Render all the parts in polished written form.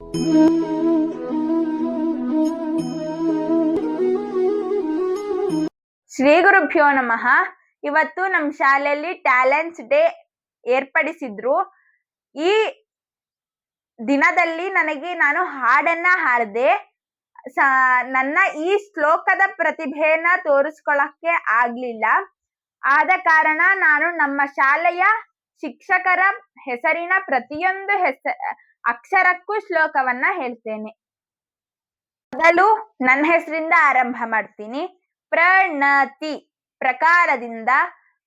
ಶ್ರೀ ಗುರುಭ್ಯೋ ನಮಃ. ಇವತ್ತು ನಮ್ಮ ಶಾಲೆಯಲ್ಲಿ ಟ್ಯಾಲೆಂಟ್ಸ್ ಡೇ ಏರ್ಪಡಿಸಿದ್ರು. ಈ ದಿನದಲ್ಲಿ ನಾನು ಹಾಡನ್ನ ಹಾಡ್ದೆ. ನನ್ನ ಈ ಶ್ಲೋಕದ ಪ್ರತಿಭೆಯನ್ನ ತೋರಿಸ್ಕೊಳಕ್ಕೆ ಆಗ್ಲಿಲ್ಲ. ಆದ ಕಾರಣ ನಾನು ನಮ್ಮ ಶಾಲೆಯ ಶಿಕ್ಷಕರ ಹೆಸರಿನ ಪ್ರತಿಯೊಂದು ಅಕ್ಷರಕ್ಕೂ ಶ್ಲೋಕವನ್ನ ಹೇಳ್ತೇನೆ. ಮೊದಲು ನನ್ನ ಹೆಸರಿಂದ ಆರಂಭ ಮಾಡ್ತೀನಿ. ಪ್ರಣತಿ ಪ್ರಕಾರದಿಂದ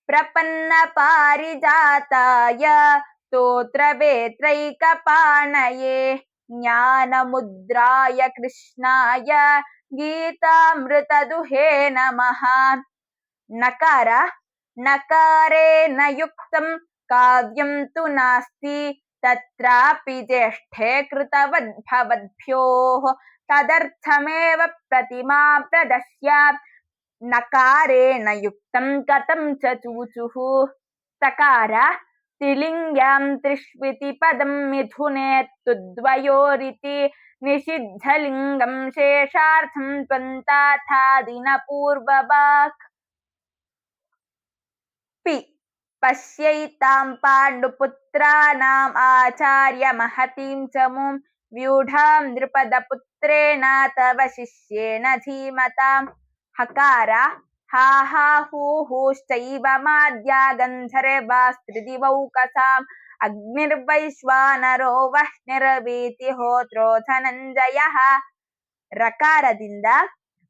ಪ್ರಪನ್ನ ಪಾರಿಜಾತಾಯ ಸ್ತೋತ್ರ ವೇತ್ರೈಕಪಾಣಯೇ ಜ್ಞಾನ ಮುದ್ರಾಯ ಕೃಷ್ಣಾಯ ಗೀತಾಮೃತದುಹೇ ನಮಃ. ನಕಾರ ನಕಾರೇಣ ಯುಕ್ತಂ ಕಾವ್ಯಂ ತು ನಾಸ್ತಿ ತತ್ರಾಪಿ ಜ್ಯೇಷ್ಠೇ ಕೃತವದ್ಭವದ್ಭ್ಯೋಃ ತದರ್ಥಮೇವ ಪ್ರತಿಮಾ ಪ್ರದಶ್ಯ ನಕಾರೇಣ ಯುಕ್ತಂ ಕಥಂ ಚ ಚೂಚುಃ. ತಕಾರ ತ್ರಿಲಿಂಗ್ಯಾಂ ತ್ರಿಷ್ವಿತಿ ಪದಂ ಮಿಥುನೆ ತುದ್ವಯೋರಿತಿ ನಿಷಿದ್ಧಲಿಂಗಂ ಶೇಷಾರ್ಥಂ ತ್ವಂತಾಥಾದಿನ ಪೂರ್ವಭಾಕ್. ಪಿ ಪಶ್ಯೈತಾಂ ಪಾಂಡುಪುತ್ರಾನಾಂ ಆಚಾರ್ಯ ಮಹತೀಂ ಚಮುಂ ವ್ಯೂಢಾಂ ನೃಪದಪುತ್ರೇಣ ತವ ಶಿಷ್ಯೇಣ ಧೀಮತಾಂ. ಹಕಾರ ಹಾ ಹಾ ಹೂ ಹೂಶ್ಚೈವ ಮಾದ್ಯಾ ಗಂಧರ್ವಾಸ್ತ್ರಿದಿವೌಕಸಾಂ ಅಗ್ನಿರ್ವೈಶ್ವಾನರೋ ವಹ್ನಿರ್ವೀತಿ ಹೋತ್ರೋ ಧನಂಜಯಃ. ರಕಾರದಿಂದ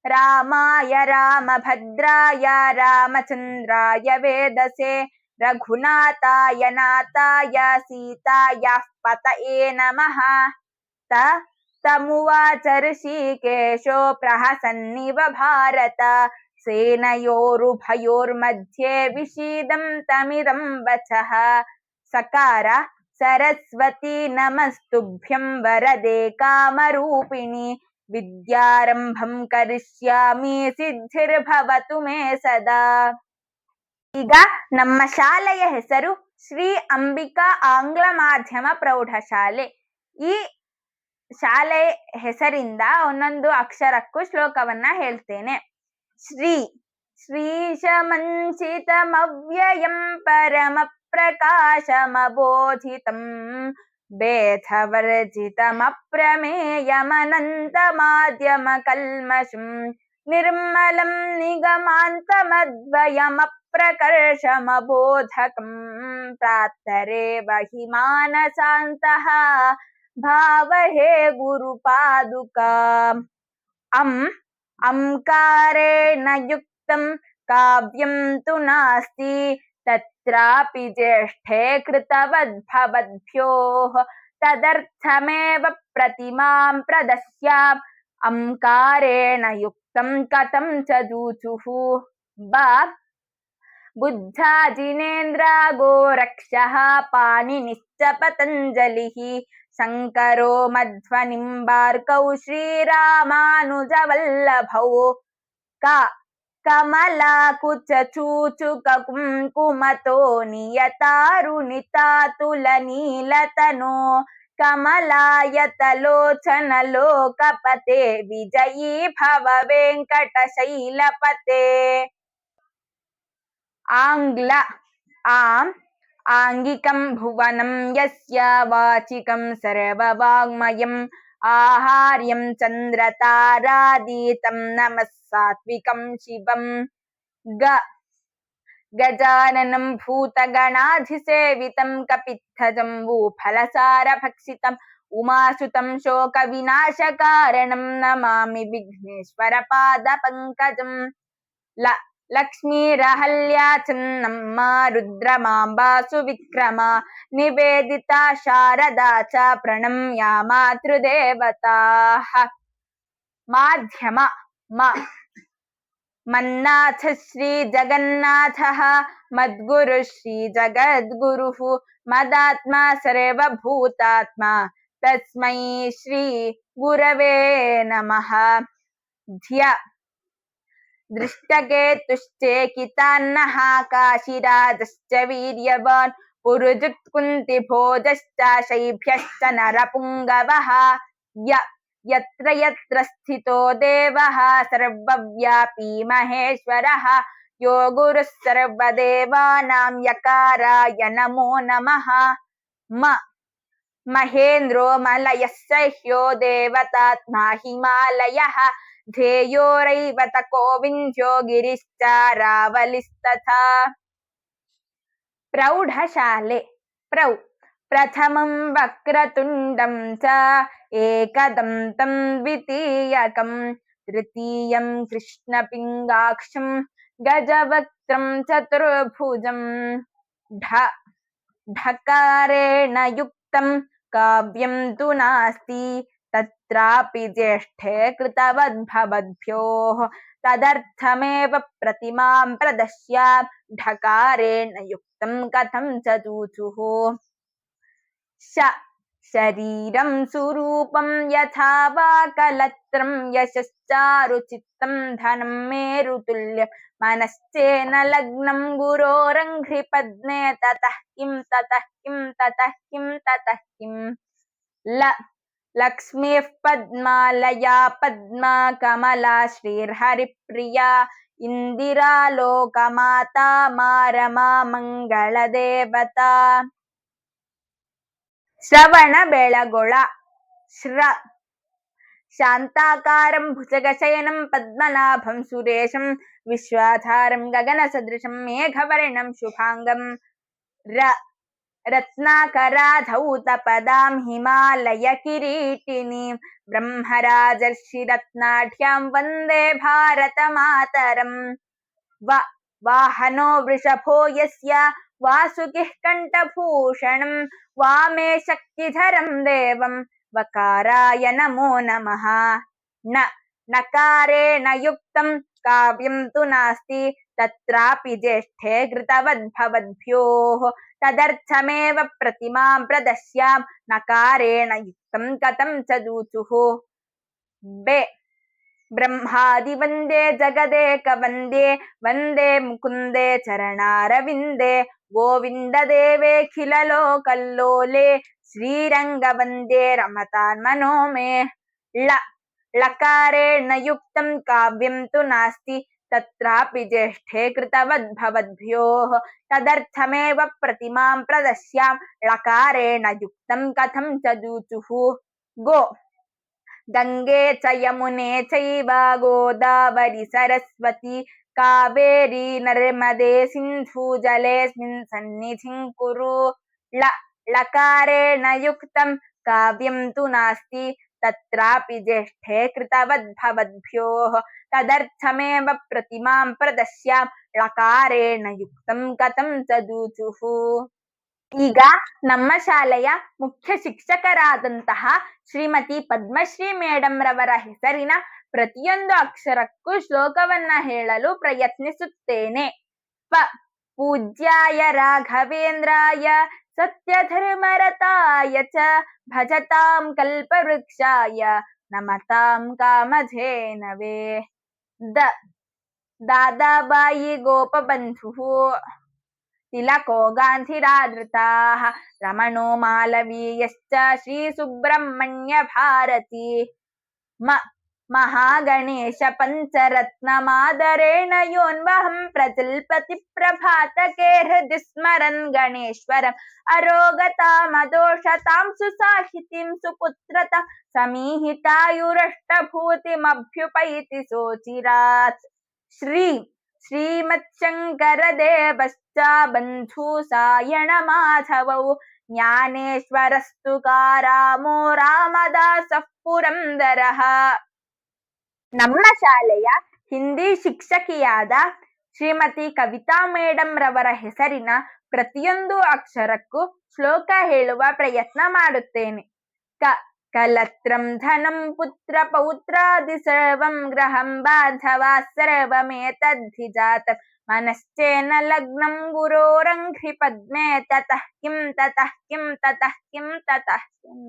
ರಾಮಾಯ ರಾಮಭದ್ರಾಯ ರಾಮಚಂದ್ರಾಯ ವೇದಸೆ ರಘುನಾಥಾಯ ನಾಥಾಯ ಸೀತಾಯಾಃ ಪತಯೇ ನಮಃ. ತಮುವಾಚ ಋಷಿಕೇಶೋ ಪ್ರಹಸನ್ನಿವ ಭಾರತ ಸೇನಯೋರುಭಯೋರ್ಮಧ್ಯೆ ವಿಷೀದಂ ತಮಿದಂ ವಚಃ. ಸಕಾರ ಸರಸ್ವತಿ ನಮಸ್ತುಭ್ಯಂ ವರದೆ ಕಾಮರೂಪಿಣಿ ವಿದ್ಯಾರಂಭಂ ಕರಿಷ್ಯಾಮಿ ಸಿದ್ಧಿರ್ಭವತು ಮೇ ಸದಾ. ಈಗ ನಮ್ಮ ಶಾಲೆಯ ಹೆಸರು ಶ್ರೀ ಅಂಬಿಕಾ ಆಂಗ್ಲ ಮಾಧ್ಯಮ ಪ್ರೌಢಶಾಲೆ. ಈ ಶಾಲೆ ಹೆಸರಿಂದ ಒಂದೊಂದು ಅಕ್ಷರಕ್ಕೂ ಶ್ಲೋಕವನ್ನ ಹೇಳ್ತೇನೆ. ಶ್ರೀ ಶ್ರೀಶಮಂಚಿತಮವ್ಯಯಂ ಪರಮ ಪ್ರಕಾಶಮಬೋಧಿತಂ ಭೇದವರ್ಜಿತಮಪ್ರಮೇಯಮನಂತಮಾದ್ಯಮ ಕಲ್ಮಷಂ ನಿರ್ಮಲಂ ನಿಗಮಾಂತಮದ್ವಯಮಪ್ರಕರ್ಷಮಬೋಧಕಂ ಪ್ರಾತ್ತರೇವ ಹಿ ಮಾನಸಾಂತಃ ಭಾವಹೇ ಗುರುಪಾದುಕಾ. ಅಂಕಾರೇಣ ಯುಕ್ತಂ ಕಾವ್ಯಂ ತು ನಾಸ್ತಿ ತತ್ರಾಪಿ ಜ್ಯೇಷ್ಠೇ ಕೃತವದ್ಭವದ್ಭ್ಯೋಃ ತದರ್ಥಮೇವ ಪ್ರತಿಮಾಂ ಪ್ರದಶ್ಯ ಅಂಕಾರೇಣ ಯುಕ್ತಂ ಕಥಂ ಚ ಚೂಚುಃ. ಬುದ್ಧಾ ಜಿನೇಂದ್ರ ಗೋರಕ್ಷಃ ಪಾಣಿನಿಶ್ಚ ಪತಂಜಲಿಃ ಶಂಕರೋ ಮಧ್ವನಿಂಬಾರ್ಕೌ ಶ್ರೀರಾಮಾನುಜವಲ್ಲಭೌ. ಕಮಲಾಕುಚ ಚೂಚುಕ ಕುಂಕುಮತೋ ನಿಯತಾರುಣಿತಾತುಲನೀಲತನೋ ಕಮಲಾಯತಲೋಚನ ಲೋಕಪತೆ ವಿಜಯೀ ಭವ ವೆಂಕಟಶೈಲಪತೆ. ಆಂಗ್ಲ ಆಂಗಿಕಂ ಭುವನಂ ಯಸ್ಯ ವಾಚಿಕಂ ಸರ್ವವಾಗ್ಮಯಂ ಆಹಾರ್ಯಂ ಚಂದ್ರತಾರಾದೀತಂ ನಮಃ ಸಾತ್ವಿಕಂ ಶಿವಂ. ಗಜಾನನಂ ಭೂತಗಣಾಧಿಸೇವಿತಂ ಕಪಿತ್ಥಜಂಬೂ ಫಲಸಾರಭಕ್ಷಿತಂ ಉಮಾಸುತಂ ಶೋಕ ವಿನಾಶಕಾರಣಂ ನಮಾಮಿ ವಿಘ್ನೇಶ್ವರ ಪಾದ ಪಂಕಜಂ. ಲಕ್ಷ್ಮೀರಹಲ್ಯಾ ಚನ್ನಮ್ಮ ರುದ್ರಮಾಂಬಾ ಸುವಿಕ್ರಮ ನಿವೇದಿತಾ ಶಾರದಾ ಚ ಪ್ರಣಮ್ಯ ಮಾತೃದೇವತಾಃ. ಮಾಧ್ಯಮ ಮನ್ನಾಥ ಶ್ರೀ ಜಗನ್ನಾಥಃ ಮದ್ಗುರು ಶ್ರೀ ಜಗದ್ಗುರುಃ ಮದಾತ್ಮ ಸರ್ವಭೂತಾತ್ಮ ತಸ್ಮೈ ಶ್ರೀ ಗುರವೇ ನಮಃ. ಧ್ಯ ದೃಷ್ಟಕೇತುಶ್ಚೇಕಿತಾನ್ನಃ ಕಾಶಿರಾಜಶ್ಚ ವೀರ್ಯವಾನ್ ಪುರುಜುತ್ಕುಂತಿಭೋಜಶ್ಚ ಶೈಭ್ಯಶ್ಚ ನರಪುಂಗವಃ. यत्र यत्र स्थितो देवः सर्वव्यापी महेश्वरः यो गुरुः सर्वदेवानां यकाराय नमो नमः। महेन्द्रो मलयः सह्यो देवतात्मा हिमालयः ध्येयोरैवतको विन्ध्यो गिरिश्चारावलिस्तथा। प्रौढशाले प्रथमं वक्रतुण्डं च एकदन्तं द्वितीयकं तृतीयं कृष्णपिङ्गाक्षं गजवक्त्रं चतुर्भुजं ढकारेण युक्तं काव्यं तु नास्ति तत्रापि ज्येष्ठे कृतवद्भवद्भ्योः तदर्थमेव प्रतिमां प्रदश्य ढकारेण युक्तं कथं च चूचुः। शरीरं सुरूपं यथा वा कलत्रं यशश्चारुचित्तं धनं मेरुतुल्यं मनश्चेन लग्नं गुरोरङ्घ्रिपद्मे ततः किं ततः किं ततः किं ततः किं। लक्ष्मीः पद्मालया पद्मा कमला श्रीर्हरिप्रिया इंदिरा लोकमाता रमा मंगलदेवता। श्रवणबेळगोळ शान्ताकारं भुजगशयनं पद्मनाभं सुरेशं विश्वाधारं गगनसदृशं मेघवर्णं शुभांगं रत्नाकराधौतपदां हिमालयकिरीटिनीं ब्रह्मराजर्षिरत्नाढ्यां वन्दे भारतमातरम्। वाहनो वृषभो यस्य वासुकिः कण्ठभूषणं वामे शक्तिधरं देवं वकाराय नमो नमः। नकारेण युक्तं काव्यं तु नास्ति तत्रापि ज्येष्ठे कृतवद्भवद्भ्योः तदर्थमेव प्रतिमां प्रदश्य नकारेण युक्तं कथं च चूचुः। ब्रह्मादि वन्दे जगदेक वन्दे वन्दे मुकुन्दे चरणारविन्दे गोविन्द देवेऽखिललोकल्लोले श्रीरङ्ग वन्दे रमतान्मनो मे। लकारेण युक्तं काव्यं तु नास्ति तत्रापि ज्येष्ठे कृतवद्भवद्भ्योः तदर्थमेव प्रतिमां प्रदश्य लकारेण युक्तं कथं च चूचुः। गंगे च यमुने चैव गोदावरी सरस्वती कावेरी नर्मदे सिन्धु जलेऽस्मिन् सन्निधिं कुरु। लकारेण युक्तं काव्यं तु नास्ति तत्रापि ज्येष्ठे कृतवद्भवद्भ्योः तदर्थमेव प्रतिमां प्रदश्य लकारेण युक्तं कथं च चूचुः। ಈಗ ನಮ್ಮ ಶಾಲೆಯ ಮುಖ್ಯ ಶಿಕ್ಷಕರಾದಂತಹ ಶ್ರೀಮತಿ ಪದ್ಮಶ್ರೀ ಮೇಡಂ ರವರ ಹೆಸರಿನ ಪ್ರತಿಯೊಂದು ಅಕ್ಷರಕ್ಕೂ ಶ್ಲೋಕವನ್ನ ಹೇಳಲು ಪ್ರಯತ್ನಿಸುತ್ತೇನೆ. ಪೂಜ್ಯಾಯ ರಾಘವೇಂದ್ರಾಯ ಸತ್ಯಧರ್ಮರತಾಯ ಚ ಭಜತಾಂ ಕಲ್ಪವೃಕ್ಷಾಯ ನಮತಾಂ ಕಾಮಧೇನವೇ. ದಾದಾಬಾಯಿ ಗೋಪಬಂಧುಃ तिलको गान्धिरादृताः रमणो मालवीयश्च श्रीसुब्रह्मण्य भारती। महागणेश पञ्चरत्नमादरेण योऽन्वहं प्रजल्पति प्रभातके हृदि स्मरन् गणेश्वरम् अरोगतामदोषतां सुसाहितीं सुपुत्रता समीहितायुरष्टभूतिमभ्युपैति सोचिरात्। श्रीमच्छङ्करदेवश्च बन्धु सायण माधवौ ज्ञानेश्वरस्तु कारामो रामदासः पुರಂದರಃ. ನಮ್ಮ ಶಾಲೆಯ ಹಿಂದಿ ಶಿಕ್ಷಕಿಯಾದ ಶ್ರೀಮತಿ ಕವಿತಾ ಮೇಡಂ ರವರ ಹೆಸರಿನ ಪ್ರತಿಯೊಂದು ಅಕ್ಷರಕ್ಕೂ ಶ್ಲೋಕ ಹೇಳುವ ಪ್ರಯತ್ನ ಮಾಡುತ್ತೇನೆ. ಕಲತ್ರಂ ಧನಂ ಪುತ್ರ ಪೌತ್ರಾದಿ ಸರ್ವಂ ಗೃಹಂ ಬಾಂಧವಾ ಸರ್ವಮೇತದ್ಧಿ ಜಾತಂ मनश्चेन लग्नं गुरोरङ्घ्रि पद्मे ततः किं ततः किं ततः किं ततः किं।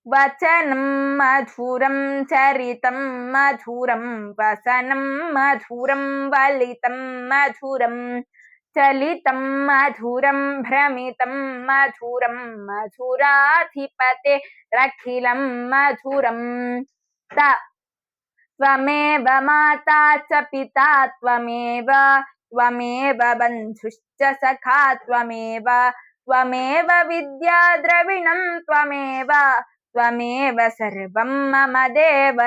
वचनं मधुरं चरितं मधुरं वसनं मधुरं वलितं मधुरं चलितं मधुरं भ्रमितं मधुरं मधुराधिपतेरखिलं मधुरम् त्वमेव माता च पिता त्वमेव बन्धुश्च सखा त्वमेव विद्या द्रविणं त्वमेव सर्वं मम देव.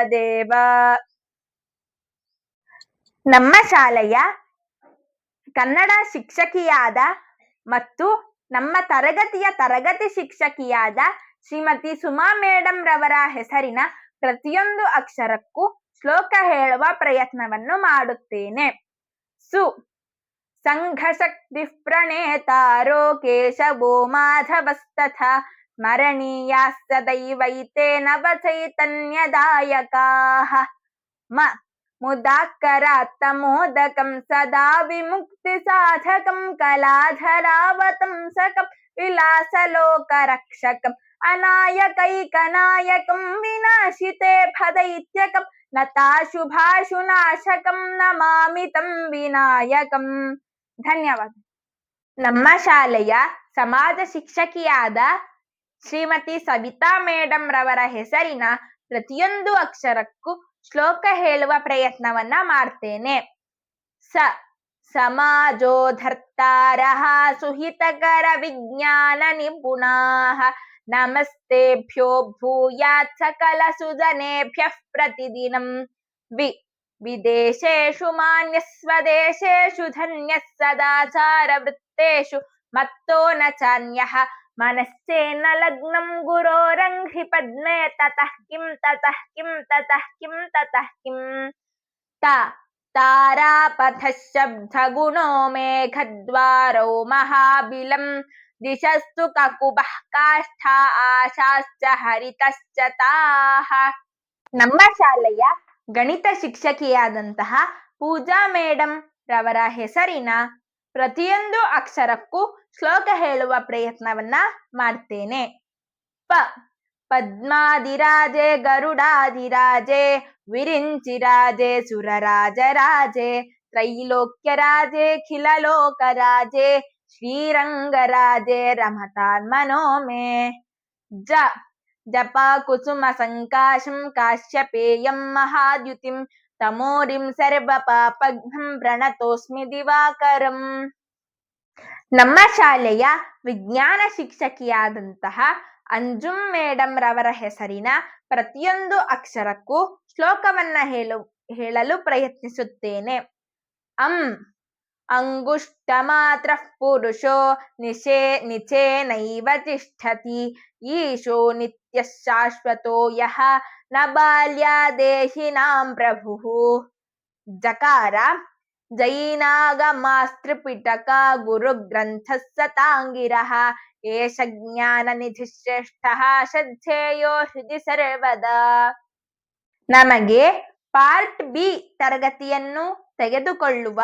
ನಮ್ಮ ಶಾಲೆಯ ಕನ್ನಡ ಶಿಕ್ಷಕಿಯಾದ ಮತ್ತು ನಮ್ಮ ತರಗತಿ ಶಿಕ್ಷಕಿಯಾದ ಶ್ರೀಮತಿ ಸುಮಾ ಮೇಡಂ ರವರ ಹೆಸರಿನ ಪ್ರತಿಯೊಂದು ಅಕ್ಷರಕ್ಕೂ ಶ್ಲೋಕ ಹೇಳುವ ಪ್ರಯತ್ನವನ್ನು ಮಾಡುತ್ತೇನೆ. ಸು ಸಂಘಶಕ್ತಿ ಪ್ರಣೇತಾರೋ ಕೇಶವೋ ಮಾಧವಸ್ತಥಾ ಸ್ಮರಣೀಯಾಶ್ಚ ದೈವೈತೆ ನವ ಚೈತನ್ಯದಾಯಕಾಃ. ಮ ಮುದಾಕರಾತ್ತಮೋದಕಂ ಸದಾ ವಿಮುಕ್ತಿ ಸಾಧಕಂ ಕಲಾಧರಾವತಂಸಕಂ ವಿಲಾಸಲೋಕರಕ್ಷಕಂ ಅನಾಯಕೈಕನಾಯಕಂ ವಿನಾಶಿತೆ ಫದೈತ್ಯಕಂ ನತಾಶುಭಾಶುನಾಶಕಂ ನಮಾಮಿ ತಂ ವಿನಾಯಕಂ. ಧನ್ಯವಾದ. ನಮ್ಮ ಶಾಲೆಯ ಸಮಾಜ ಶಿಕ್ಷಕಿಯಾದ ಶ್ರೀಮತಿ ಸವಿತಾ ಮೇಡಂ ರವರ ಹೆಸರಿನ ಪ್ರತಿಯೊಂದು ಅಕ್ಷರಕ್ಕೂ ಶ್ಲೋಕ ಹೇಳುವ ಪ್ರಯತ್ನವನ್ನ ಮಾಡ್ತೇನೆ. ಸಮಾಜೋಧರ್ತಾರಃ ಸುಹಿತಕರ ವಿಜ್ಞಾನ ನಿಪುಣಾಃ ನಮಸ್ತೇಭ್ಯೋ ಭೂಯಾತ್ ಸಕಲ ಸುಜನೇಭ್ಯಃ ಪ್ರತಿದಿನಂ. ವಿದೇಶೇಷು ಮಾನ್ಯ ಸ್ವದೇಶೇಷು ಧನ್ಯ ಸದಾಚಾರ ವೃತ್ತೇಷು ಮತ್ತೋ ನ ಚಾನ್ಯಃ ಮನಶ್ಚೇನ ಲಗ್ನಂ ಗುರೋರಂಘ್ರಿ ಪದ್ಮೇ ತತಃ ಕಿಂ ತತಃ ಕಿಂ ತತಃ ಕಿಂ ತತಃ ಕಿಂ. ತಾರಾಪಥಃ ಶಬ್ದ ಗುಣೋ ಮೇಘದ್ವಾರೌ ಮಹಾಬಿಲಂ ದಿಶಸ್ತು ಕಕುಬಃ ಕಾಷ್ಠಾ ಆಶಾಶ್ಚ ಹರಿತಶ್ಚ ತಾಃ. ನಮ್ಮ ಶಾಲೆಯ ಗಣಿತ ಶಿಕ್ಷಕಿಯಾದಂತಹ ಪೂಜಾ ಮೇಡಂ ರವರ ಹೆಸರಿನ ಪ್ರತಿಯೊಂದು ಅಕ್ಷರಕ್ಕೂ ಶ್ಲೋಕ ಹೇಳುವ ಪ್ರಯತ್ನವನ್ನ ಮಾಡ್ತೇನೆ. ಪದ್ಮಾದಿರಾಜೆ ಗರುಡಾದಿರಾಜೆ ವಿರಿಂಚಿರಾಜೆ ಸುರರಾಜರಾಜೆ ತ್ರೈಲೋಕ್ಯರಾಜೆ ಖಿಲಲೋಕರಾಜೆ ಶ್ರೀರಂಗರಾಜೆ ರಮತಾನ್ಮನೋ ಮೇ. ಜಪ ಕುಸುಮ ಸಂಕಾಶಂ ಕಾಶ್ಯಪೇಯಂ ಮಹಾದ್ಯುತಿಂ ತಮೋರಿಂ ಸರ್ವ ಪಾಪಘ್ನಂ ಪ್ರಣತೋಸ್ಮಿ ದಿವಾಕರಂ. ನಮ್ಮ ಶಾಲೆಯ ವಿಜ್ಞಾನ ಶಿಕ್ಷಕಿಯಾದಂತಹ ಅಂಜುಂ ಮೇಡಂ ರವರ ಹೆಸರಿನ ಪ್ರತಿಯೊಂದು ಅಕ್ಷರಕ್ಕೂ ಶ್ಲೋಕವನ್ನ ಹೇಳಲು ಪ್ರಯತ್ನಿಸುತ್ತೇನೆ. ಅಂಗುಷ್ಟ ಮಾತ್ರ ಪುರುಷೋ ನಿಚೇನೈವ ತಿಷ್ಠತಿ ಈಶೋ ನಿತ್ಯ ಶಾಶ್ವತೋ ಯಃ ನ ಬಾಲ್ಯಾದೇಹಿನಾಂ ಪ್ರಭುಃ. ಜಕಾರ ಜೈನಾಗಮಾಸ್ತ್ರಿಪಿಟಕ ಗುರುಗ್ರಂಥಃ ಸತಾಂಗಿರಃ ಏಷ ಜ್ಞಾನನಿಧಿ ಶ್ರೇಷ್ಠಃ ಶ್ರದ್ಧೇಯೋ ಹೃದಯ ಸರ್ವದಾ. ನಮಗೆ ಪಾರ್ಟ್ ಬಿ ತರಗತಿಯನ್ನು ತೆಗೆದುಕೊಳ್ಳುವ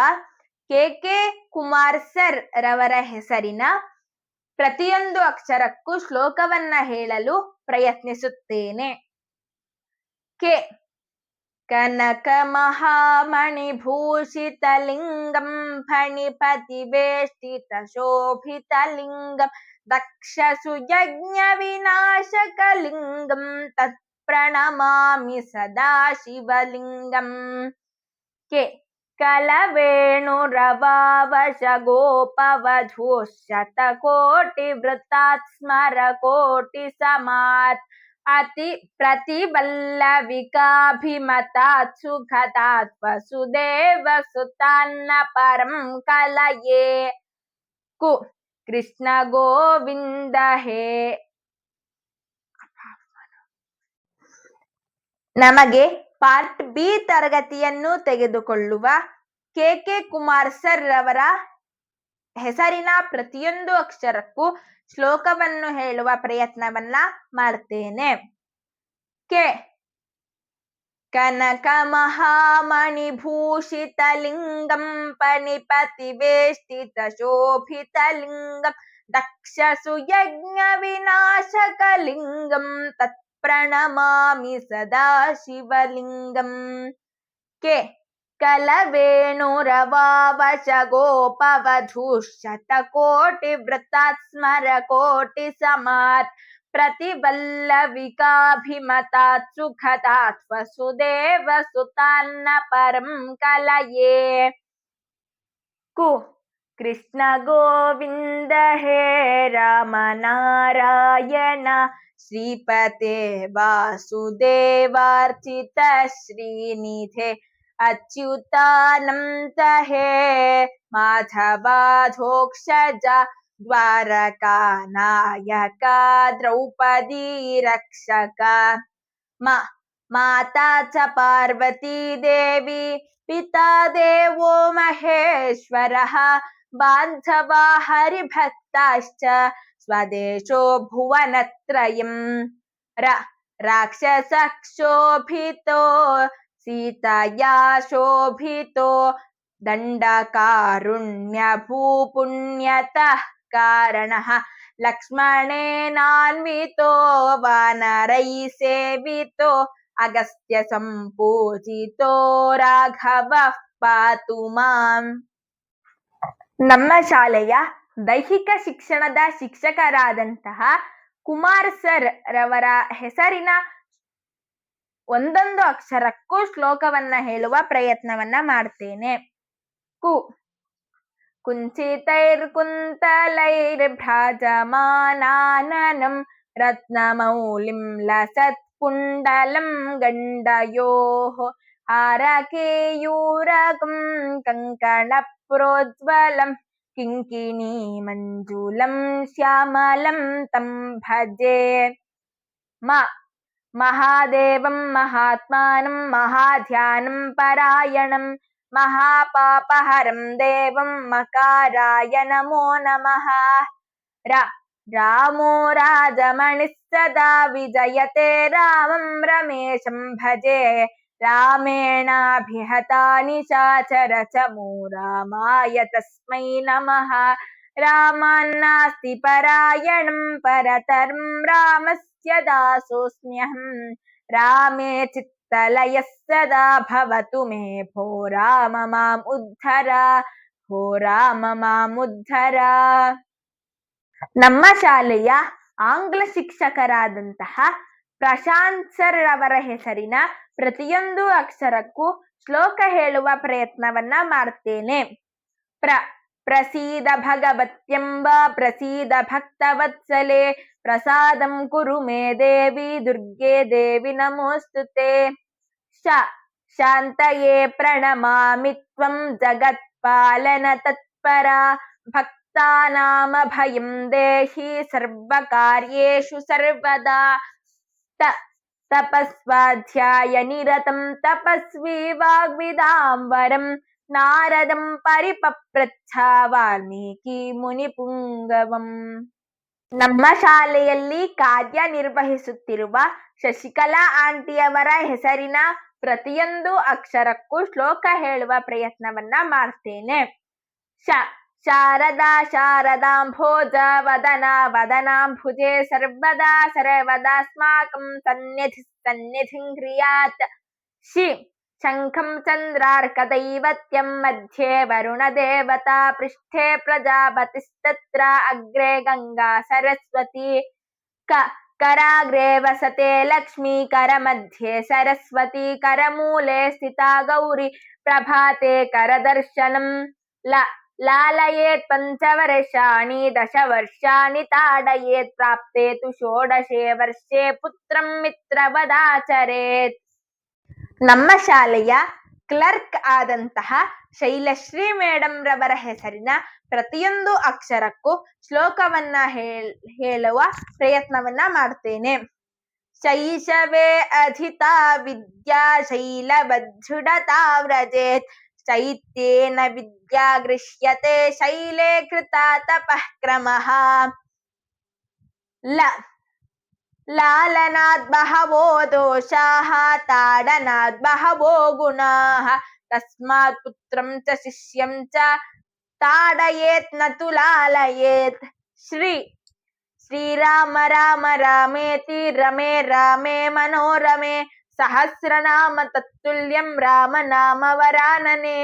ಕೆ ಕುಮಾರ್ ಸರ್ ರವರ ಹೆಸರಿನ ಪ್ರತಿಯೊಂದು ಅಕ್ಷರಕ್ಕೂ ಶ್ಲೋಕವನ್ನ ಹೇಳಲು ಪ್ರಯತ್ನಿಸುತ್ತೇನೆ. ಕೆ ಕನಕ ಮಹಾಮಣಿಭೂಷಿತಲಿಂಗಂ ಫಣಿಪತಿವೇಷ್ಟಿತ ಶೋಭಿತಲಿಂಗಂ ದಕ್ಷಸು ಯಜ್ಞ ವಿನಾಶಕಲಿಂಗಂ ತತ್ ಪ್ರಣಮಾಮಿ ಸದಾ ಶಿವಲಿಂಗಂ. ಕೆ ಕಲವೇಣುರವಾವಶ ಗೋಪವಧೂ ಶತಕೋಟಿ ವೃತಾತ್ ಸ್ಮರ ಕೋಟಿ ಸಮಾತ್ ಅತಿ ಪ್ರತಿಬಲ್ಲವಿಕಾಭಿಮತಾತ್ ಸುಖತಾತ್ ವಸುದೇವ ಸುತಾನ್ನ ಪರಂ ಕಲಯೇ. ಕು ಕೃಷ್ಣ ಗೋವಿಂದ ಹೇ. ನಮಗೆ ಪಾರ್ಟ್ ಬಿ ತರಗತಿಯನ್ನು ತೆಗೆದುಕೊಳ್ಳುವ ಕೆ ಕುಮಾರ್ ಸರ್ ರವರ ಹೆಸರಿನ ಪ್ರತಿಯೊಂದು ಅಕ್ಷರಕ್ಕೂ ಶ್ಲೋಕವನ್ನು ಹೇಳುವ ಪ್ರಯತ್ನವನ್ನ ಮಾಡ್ತೇನೆ. ಕೆ ಕನಕ ಮಹಾಮಣಿಭೂಷಿತಲಿಂಗಂ ಫಣಿಪತಿವೇಷ್ಟಿತ ಶೋಭಿತಲಿಂಗಂ ದಕ್ಷಸು ಯಜ್ಞ ವಿನಾಶಕಲಿಂಗಂ ತತ್ ಪ್ರಣಮಾಮಿ ಸದಾ ಶಿವಲಿಂಗಂ. ಕೆ कलवेणुरवावशगोपवधूशतकोटिवृतात् स्मरकोटिसमात् प्रतिवल्लविकाभिमतात् सुखदात् वसुदेव सुतान्न परं कलये। कृष्ण गोविंद हे राम नारायण श्रीपते वासुदेवार्चित श्रीनिधे अच्युतानंत हे माधवाधोक्षजा द्वारका नायका द्रौपदी रक्षका माता च पार्वती देवी पिता देवो महेश्वरः बान्धवा हरिभक्ताश्च स्वदेशो भुवनत्रयम् राक्षसः शोभितो सीतया शोभितो दण्डकारुण्यभूपुण्यतः कारणः लक्ष्मणेनान्वितो वानरैः सेवितो अगस्त्य ಸಂಪೂಜಿತೋ ರಾಘವ ಪಾತು ಮಾಂ. ನಮ್ಮ ಶಾಲೆಯ ದೈಹಿಕ ಶಿಕ್ಷಣದ ಶಿಕ್ಷಕರಾದಂತಹ ಕುಮಾರ್ ಸರ್ ರವರ ಹೆಸರಿನ ಒಂದೊಂದು ಅಕ್ಷರಕ್ಕೂ ಶ್ಲೋಕವನ್ನ ಹೇಳುವ ಪ್ರಯತ್ನವನ್ನ ಮಾಡ್ತೇನೆ. ಕುಂಚಿತೈರ್ಕುಂತಲೈರ್ಭ್ರಾಜಮಾನಾನನಂ ರತ್ನಮೌಲಿಂ ಲಸತ್ ಕುಂಡಲಂ ಗಂಡಯೋಃ ಹಾರಕೇಯೂರಕಂ ಕಂಕಣ ಪ್ರೋಜ್ವಲಂ ಕಿಂಕಿಣಿ ಮಂಜುಲಂ ಶ್ಯಾಮಲಂ ತಂ ಭಜೆ. ಮಹಾದೇವಂ ಮಹಾತ್ಮಾನಂ ಮಹಾಧ್ಯಾನಂ ಪರಾಯಣಂ ಮಹಾಪಾಪಹರಂ ದೇವಂ ಮಕಾರಾಯ ನಮೋ ನಮಃ. ರಾಮೋ ರಾಜಮಣಿಃ ಸದಾ ವಿಜಯತೆ ರಾಮಂ ರಮೇಶಂ ಭಜೆ ರಾಮೇಣಾಭಿಹತಾನಿ ಶಾಚರ ಚಮೋ ರಾಮಾಯ ತಸ್ಮೈ ನಮಃ. ರಾಮಾನ್ನಾಸ್ತಿ ಪರಾಯಣಂ ಪರತರಂ ರಾಮಸ್ಯ ದಾಸೋಸ್ಮ್ಯಹಂ ರಾಮೇ ಚಿತ್ತಲಯಃ ಸದಾ ಭವತು ಮೇ ಭೋ ರಾಮ ಮಾಂ ಉದ್ಧರ ಭೋ ರಾಮ ಮಾಂ ಉದ್ಧರ. ನಮ್ಮ ಶಾಲೆಯ ಆಂಗ್ಲ ಶಿಕ್ಷಕರಾದಂತಹ ಪ್ರಶಾಂತ್ ಸರ್ ರವರ ಹೆಸರಿನ ಪ್ರತಿಯೊಂದು ಅಕ್ಷರಕ್ಕೂ ಶ್ಲೋಕ ಹೇಳುವ ಪ್ರಯತ್ನವನ್ನ ಮಾಡ್ತೇನೆ. ಪ್ರಸೀದ ಭಗವತ್ಯಂಬ ಪ್ರಸೀದ ಭಕ್ತವತ್ಸಲೆ ಪ್ರಸಾದಂ ಕುರು ಮೇ ದೇವಿ ದುರ್ಗೆ ದೇವಿ ನಮೋಸ್ತುತೆ. ಶಾಂತಯೇ ಪ್ರಣಮಾಮಿ ತ್ವಂ ಜಗತ್ಪಾಲನ ತತ್ಪರ ಭಕ್ತಾನಾಮ ಭಯಂ ದೇಹಿ ಸರ್ವಕಾರ್ಯೇಷು ಸರ್ವದಾ. ತಪಸ್ವಾಧ್ಯಾಯ ನಿರತಂ ತಪಸ್ವಿ ವಾಗ್ವಿದಾಂಬರಂ ನಾರದಂ ಪರಿಪಪ್ರಚ್ಛ ವಾಲ್ಮೀಕಿ ಮುನಿ ಪುಂಗವಂ. ನಮ್ಮ ಶಾಲೆಯಲ್ಲಿ ಕಾರ್ಯನಿರ್ವಹಿಸುತ್ತಿರುವ ಶಶಿಕಲಾ ಆಂಟಿಯವರ ಹೆಸರಿನ ಪ್ರತಿಯೊಂದು ಅಕ್ಷರಕ್ಕೂ ಶ್ಲೋಕ ಹೇಳುವ ಪ್ರಯತ್ನವನ್ನ ಮಾಡ್ತೇನೆ. ಶಾರದಾ ಶಾರದಾಂಭೋಜ ವದನ ವದನಾಂಭುಜೆ ಸರ್ವದಾ ಸರ್ವದಾಸ್ಮಾಕಂ ಸನ್ನಿಧಿ ಸನ್ನಿಧಿಂ ಕ್ರಿಯಾತ್. ಶಂಖಂ ಚಂದ್ರಾರ್ಕದೈವತ್ಯಂ ಮಧ್ಯೆ ವರುಣ ದೇವತಾ ಪೃಷ್ಠೆ ಪ್ರಜಾಪತಿಸ್ತತ್ರ ಅಗ್ರೆ ಗಂಗಾ ಸರಸ್ವತಿ. ಕರಾಗ್ರೆ ವಸತೆ ಲಕ್ಷ್ಮೀ ಕರಮಧ್ಯೆ ಸರಸ್ವತಿ ಕರಮೂಲೆ ಸ್ಥಿತಾ ಗೌರಿ ಪ್ರಭಾತೆ ಕರದರ್ಶನಂ. ಲಾಲಯೇತ್ ಪಂಚವರ್ಷಾಣಿ ದಶವರ್ಷಾಣಿ ತಾಡಯೇತ್ ಪ್ರಾಪ್ತೆ ತು ಷೋಡಶೆ ವರ್ಷೆ ಪುತ್ರಂ ಮಿತ್ರವದಾಚರೇತ್. ನಮ್ಮ ಶಾಲೆಯ ಕ್ಲರ್ಕ್ ಆದಂತಹ ಶೈಲಶ್ರೀ ಮೇಡಂ ರವರ ಹೆಸರಿನ ಪ್ರತಿಯೊಂದು ಅಕ್ಷರಕ್ಕೂ ಶ್ಲೋಕವನ್ನ ಹೇಳುವ ಪ್ರಯತ್ನವನ್ನ ಮಾಡ್ತೇನೆ. ಶೈಶವೇ ಅಧಿತಾ ವಿದ್ಯಾ ಶೈಲವದ್ಧುಡತಾ ವ್ರಜೇತ್ ಶೈತ್ಯೇನ ವಿದ್ಯಾ ಗೃಹ್ಯತೆ ಶೈಲೇ ಕೃತಾ ತಪಃ ಕ್ರಮಃ. ಲಾಲನಾದ್ ಬಹವೋ ದೋಷಾಃ ತಾಡನಾದ್ ಬಹವೋ ಗುಣಾಃ ತಸ್ಮಾತ್ ಪುತ್ರಂ ಚ ಶಿಷ್ಯಂ ಚ ತಾಡಯೇತ್ ನ ತು ಲಾಲಯೇತ್. ಶ್ರೀರಾಮ ರಾಮ ರಾಮೇತಿ ರಮೇ ರಾಮೇ ಮನೋರಮೆ सहस्रनाम तत्तुल्यं रामनाम वरानने।